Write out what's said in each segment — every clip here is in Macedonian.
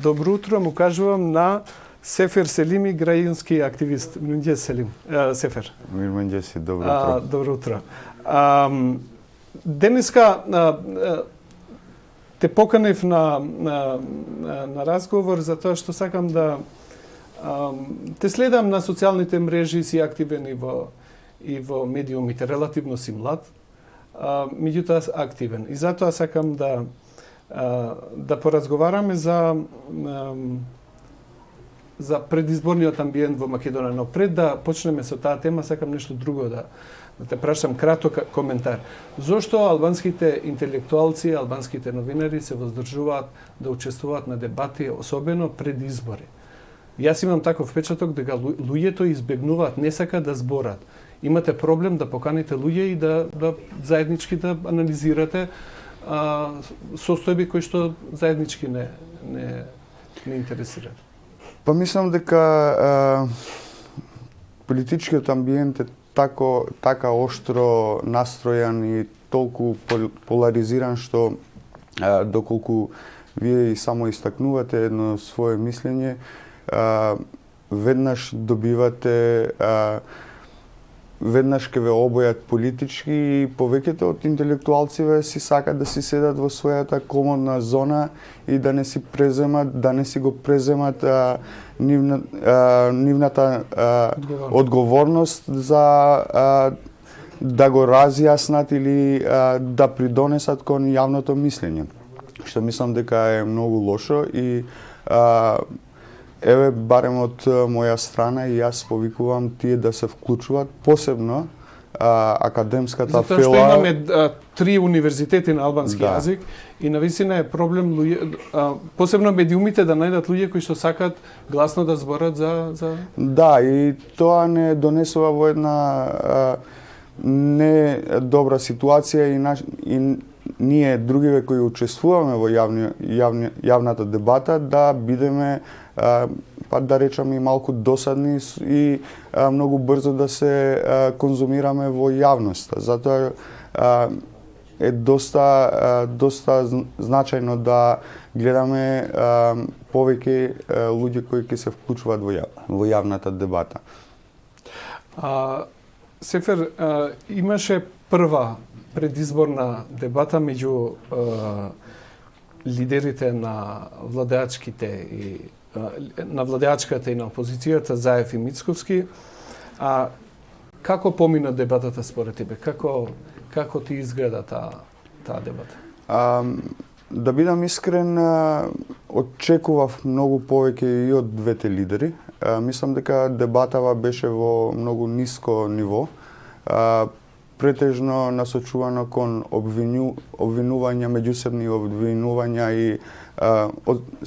Добро утро му кажувам на Сефер Селими, граѓански активист. Минџе Селим, Сефер. Минџе си, добро утро. Добро утро. Денеска те поканев на разговор затоа што сакам да те следам на социјалните мрежи, си активен и во медиумите, релативно си млад, меѓутоа активен. И затоа сакам да поразговараме за предизборниот амбиент во Македонија. Но пред да почнеме со таа тема, сакам нешто друго да те прашам краток коментар. Зошто албанските интелектуалци, албанските новинари се воздржуваат да учествуваат на дебати, особено пред избори? Јас имам таков впечаток дека луѓето избегнуваат, не сакаат да зборат. Имате проблем да поканите луѓе и да заеднички да анализирате состојби кои што заеднички не интересираат. Па мислам дека политичкиот амбиент е така оштро настројан и толку поларизиран што доколку вие и само истакнувате едно свое мислење, веднаш добивате веднаш ке ве обојат политички и повеќето од интелектуалциве си сакат да си седат во својата комодна зона и да не си го преземат нивната одговорност за да го разјаснат или да придонесат кон јавното мислење. Што мислам дека е многу лошо и еве, барем од моја страна и јас повикувам тие да се вклучуваат, посебно академската фела. Затоа што имаме 3 универзитети на албански јазик и навистина е проблем посебно медиумите да најдат луѓе кои што сакаат гласно да зборат за... Да, и тоа не донесува во една не добра ситуација и ние другиве кои учествуваме во јавната дебата да бидеме па да речеме и малку досадни и многу брзо да се конзумираме во јавноста. Затоа е доста значајно да гледаме повеќе луѓе кои ќе се вклучуваат во јавната дебата. Сефер, имаше прва предизборна дебата меѓу лидерите на владеачката и на опозицијата, Заев и Мицковски. Како помина дебатата според тебе? Како ти изгледа таа дебата? Да бидам искрен, очекував многу повеќе и од двете лидери. Мислам дека дебатава беше во многу ниско ниво. Претежно насочувано кон обвинувања, меѓусебни обвинувања и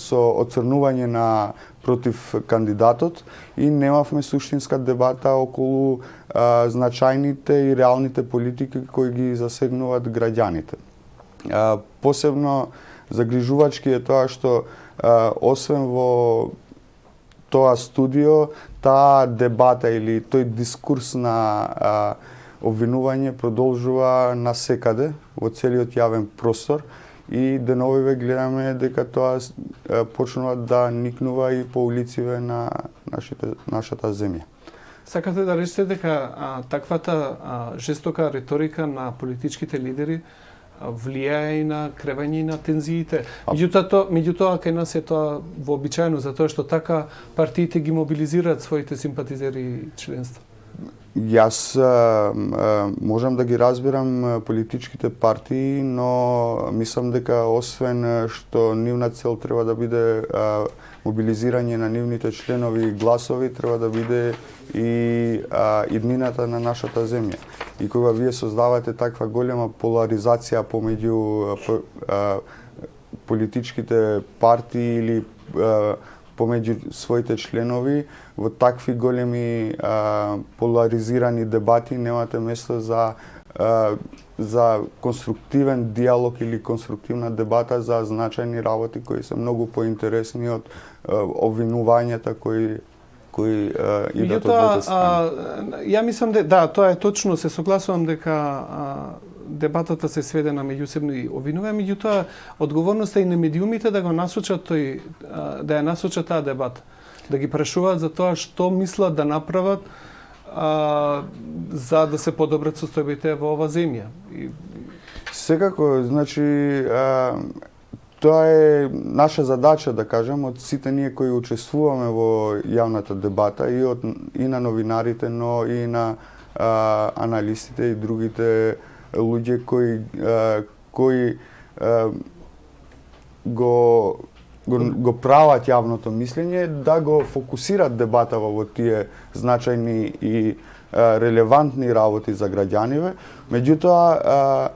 со оцрнување на против кандидатот и немавме суштинска дебата околу значајните и реалните политики кои ги засегнуваат граѓаните. Посебно загрижувачки е тоа што освен во тоа студио, таа дебата или тој дискурс на обвинување продолжува насекаде во целиот јавен простор и деновиве гледаме дека тоа почнува да никнува и по улициве на нашата земја. Сакате да речете дека таквата жестока риторика на политичките лидери влијае и на кревање и на тензиите. Меѓутоа кај нас е тоа вообичаено затоа што така партиите ги мобилизираат своите симпатизери и членства. Јас можам да ги разбирам политичките партии, но мислам дека освен што нивна цел треба да биде мобилизирање на нивните членови и гласови, треба да биде и иднината на нашата земја. И кога вие создавате таква голема поларизација помеѓу политичките партии или помеѓу своите членови, во такви големи поларизирани дебати немате место за конструктивен диалог или конструктивна дебата за значајни работи кои се многу поинтересни од обвинувањата кои идат од двете страни. Ја мислам дека тоа е точно, се согласувам дека дебатата се сведе на меѓусебни обвинувања, меѓутоа одговорноста и на медиумите да го насочат да ја насочат таа дебата, да ги прашуваат за тоа што мислат да направат за да се подобрат состојбите во оваа земја. Секако, значи, тоа е наша задача, да кажем, од сите ние кои учествуваме во јавната дебата и на новинарите, но и на аналистите и другите луѓе кои го прават јавното мислење, да го фокусират дебата во тие значајни и релевантни работи за граѓаниве. Меѓутоа,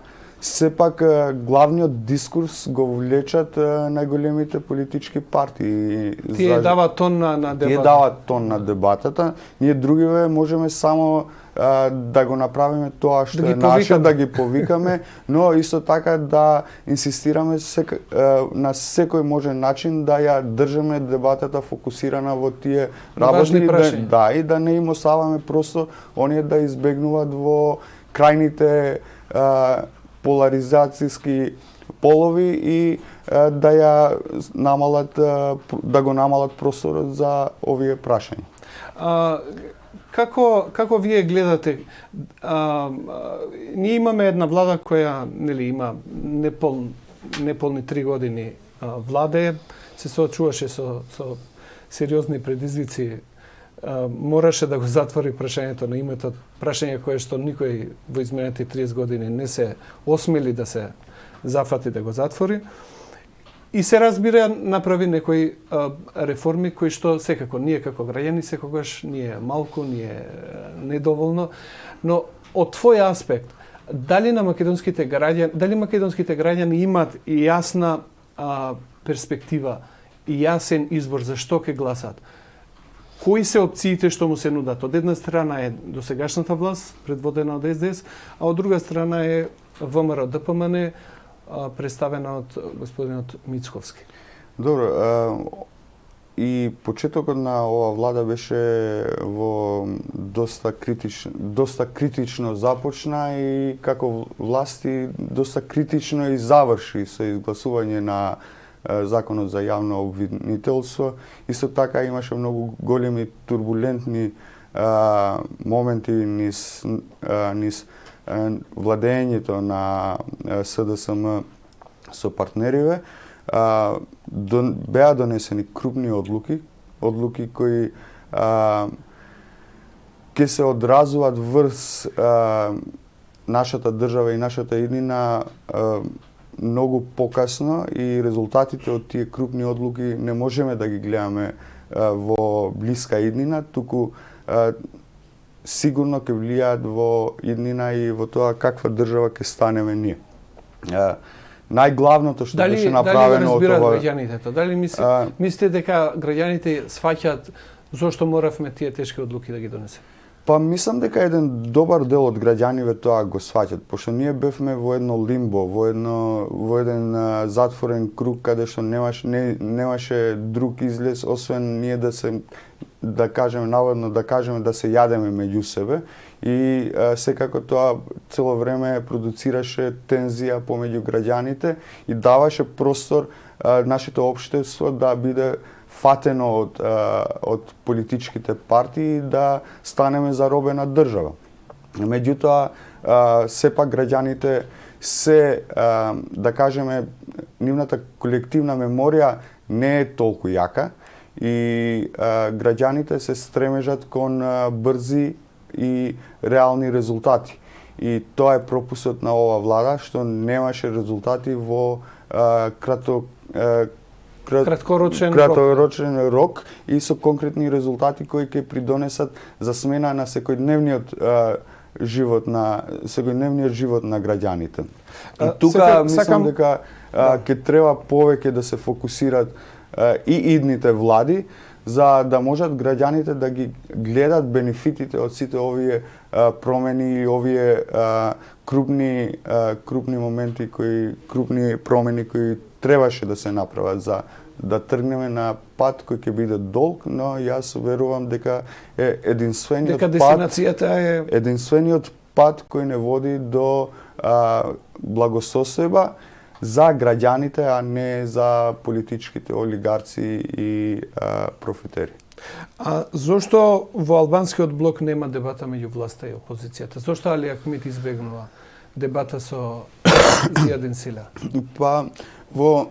сепак главниот дискурс го влечат најголемите политички партии. Тие даваат тон на дебатата. Тие даваат тон на дебатата. Ние другиве можеме само да го направиме тоа што е наше, да ги повикаме, но исто така да инсистираме на секој можен начин да ја држиме дебатата фокусирана во тие работи, и да не им оставаме просто оние да избегнуваат во крајните поларизацијски полови и да го намалат просторот за овие прашања. Како вие гледате? Ние имаме една влада која има неполни 3 години владе, се соочуваше со сериозни предизвици. Мораше да го затвори прашањето на името, прашање кое што никој во изминатите 30 години не се осмели да се зафати да го затвори. И се разбира, направи некои реформи кои што секако ние како граѓани секогаш ние малку, ние недоволно, но од твој аспект, дали македонските граѓани имаат и јасна перспектива и јасен избор за што ќе гласат? Кои се опциите што му се нудат? Од една страна е досегашната власт, предводена од СДС, а од друга страна е ВМРО ДПМН, представена од господинот Мицковски. Добро, и почетокот на оваа влада беше во доста критично започна и како власти доста критично и заврши со изгласување на Законот за јавно обвинителство. Исто така имаше многу големи турбулентни моменти низ владењето на СДСМ со партнериве. Беа донесени крупни одлуки кои ќе се одразуваат врз нашата држава и нашата иднина многу покасно и резултатите од тие крупни одлуки не можеме да ги гледаме во блиска иднина, туку сигурно ќе влијаат во иднина и во тоа каква држава ќе станеме ние. Најглавното што беше направено од ова... Дали граѓаните? Дали мислите дека граѓаните сваќаат зошто моравме тие тешки одлуки да ги донесеме? Па мислам дека еден добар дел од граѓаниве тоа го сваќат, пошто ние бевме во едно лимбо, во еден затворен круг каде што немаше друг излез освен ние да кажеме да се јадеме меѓу себе и секако тоа цело време продуцираше тензија помеѓу граѓаните и даваше простор нашето општество да биде фатено од политичките партии да станеме заробена држава. Меѓутоа, сепак граѓаните да кажеме, нивната колективна меморија не е толку јака и граѓаните се стремежат кон брзи и реални резултати. И тоа е пропусот на оваа влада, што немаше резултати во краткорочен рок и со конкретни резултати кои ќе придонесат за смена на секојдневниот живот на граѓаните. И тука мислам дека ќе треба повеќе да се фокусират и идните влади за да можат граѓаните да ги гледат бенефитите од сите овие промени и овие крупни моменти крупни промени кои требаше да се направат за да тргнеме на пат кој ќе биде долг, но јас верувам дека е единствениот пат кој не води до благосостојба за граѓаните, а не за политичките олигарци и профитери. А зошто во албанскиот блок нема дебата меѓу власта и опозицијата? Зошто Али Ахмед избегнува дебата со Зијадин Сила? Па, во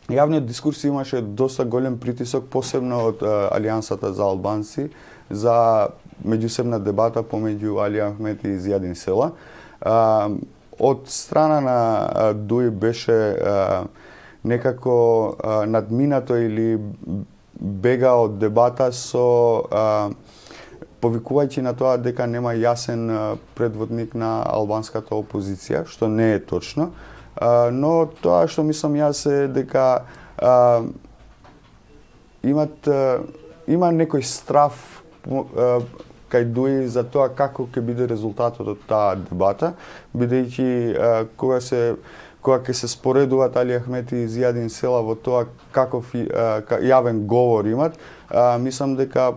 јавниот дискурс имаше доста голем притисок, посебно од Алијансата за албанци, за меѓусебна дебата помеѓу Али Ахмед и Зијадин Села. Од страна на Дуи беше некако надминато или бега од дебата со повикувајќи на тоа дека нема јасен предводник на албанската опозиција, што не е точно. Но тоа што мислам јас е дека има некој страв кај Дуи за тоа како ќе биде резултатот од таа дебата, бидејќи кога ќе се споредуваат Али Ахмед и Зијадин Села во тоа каков јавен говор имат, мислам дека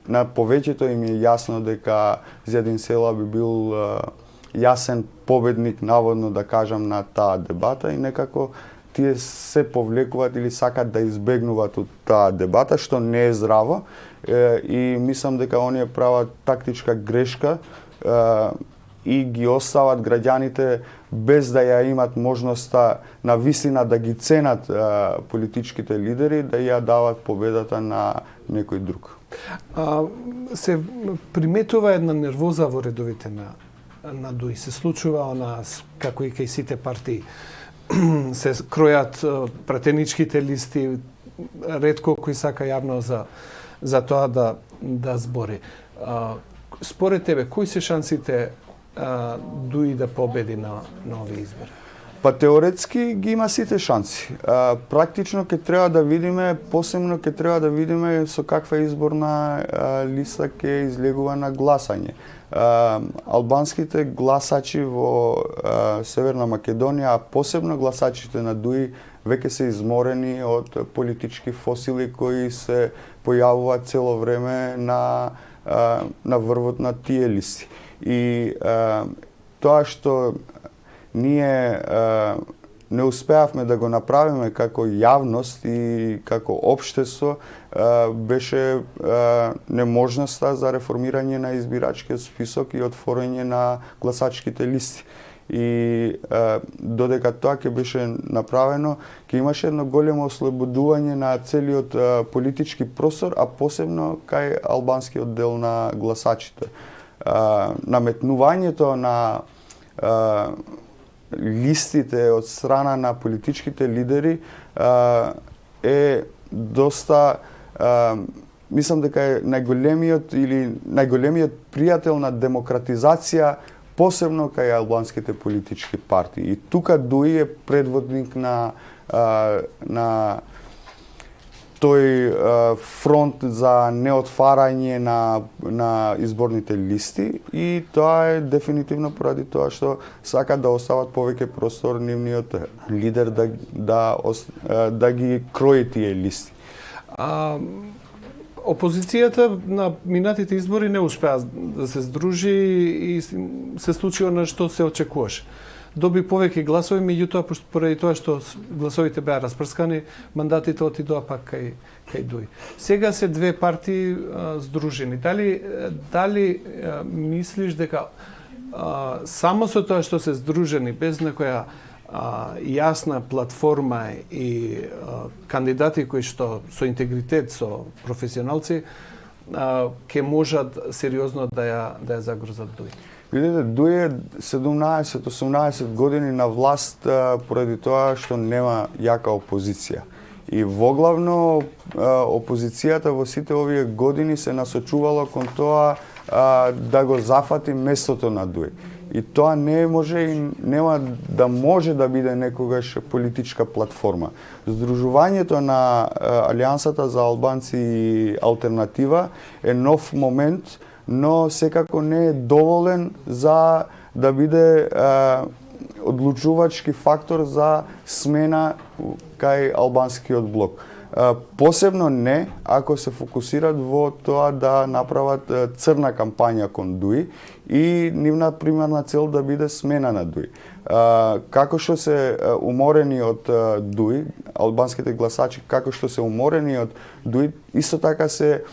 на повеќето им е јасно дека Зијадин Села би бил јасен победник, наводно да кажам, на таа дебата и некако тие се повлекуваат или сакат да избегнуваат од таа дебата, што не е здраво, и мислам дека оние прават тактичка грешка и ги остават граѓаните без да ја имат можноста на вистина да ги ценат политичките лидери, да ја дават победата на некој друг. Се приметува една нервоза во редовите на Дуи. Се случува она, како и кај сите партии, се кројат пратеничките листи, ретко кој сака јавно за тоа да збори. Според тебе, кои се шансите Дуи да победи на овие избори? Па теоретски ги има сите шанси. Практично ќе треба да видиме, посебно ќе треба да видиме со каква изборна листа ќе излегува на гласање. Албанските гласачи во Северна Македонија, а посебно гласачите на Дуи, веќе се изморени од политички фосили кои се појавуваат цело време на врвот на тие листи. И тоа што ние не успеавме да го направиме како јавност и како општество, беше неможноста за реформирање на избирачкиот список и отворање на гласачките листи. И додека тоа ќе беше направено, ќе имаше едно големо ослободување на целиот политички простор, а посебно кај албанскиот дел на гласачите. Наметнувањето на листите од страна на политичките лидери е доста, мислам дека е најголемиот пријател на демократизација, посебно кај албанските политички партии. И тука Дуи е предводник на тој фронт за неотварање на изборните листи, и тоа е дефинитивно поради тоа што сакат да остават повеќе простор нивниот лидер да ги крои тие листи. Опозицијата на минатите избори не успеа да се здружи и се случи она што се очекуваше. Доби повеќе гласови, меѓутоа поради тоа што гласовите беа распрскани, мандатите отидоа пак кај Дуи. Сега се две партии здружени. Дали мислиш дека само со тоа што се здружени, без некоја јасна платформа и кандидати кои што со интегритет, со професионалци, ќе можат сериозно да ја загрозат Дуи? Видете, Дуи е 17-18 години на власт поради тоа што нема јака опозиција. И воглавно опозицијата во сите овие години се насочувала кон тоа да го зафати местото на Дуи. И тоа не може и нема да може да биде некогаш политичка платформа. Сдружувањето на Алијансата за албанци и Алтернатива е нов момент, но секако не е доволен за да биде одлучувачки фактор за смена кај албанскиот блок. Посебно не ако се фокусират во тоа да направат црна кампања кон ДУИ и нивна примарна цел да биде смена на ДУИ. Како што се уморени од ДУИ, албанските гласачи како што се уморени од ДУИ, исто така се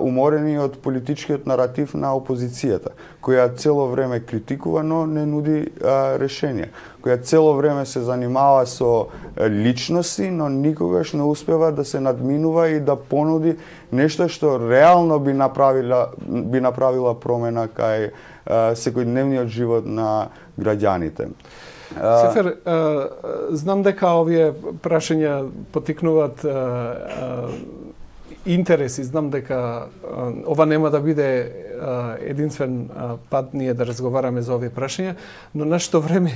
уморени од политичкиот наратив на опозицијата, која цело време критикува, но не нуди решенија, која цело време се занимава со личности, но никогаш не успева да се надминува и да понуди нешто што реално би направила промена кај секојдневниот живот на граѓаните. Сефер, знам дека овие прашања потикнуваат интереси. Знам дека ова нема да биде единствен пат ние да разговараме за овие прашања, но нашето време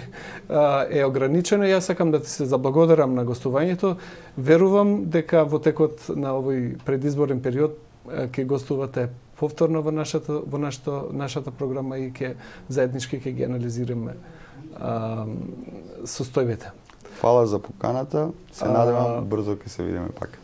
е ограничено. Јас сакам да ти се заблагодарам на гостувањето. Верувам дека во текот на овој предизборен период ќе гостувате повторно во нашата програма и ќе заеднички ќе ги анализираме состојбите. Фала за поканата. Се надевам брзо ќе се видиме пак.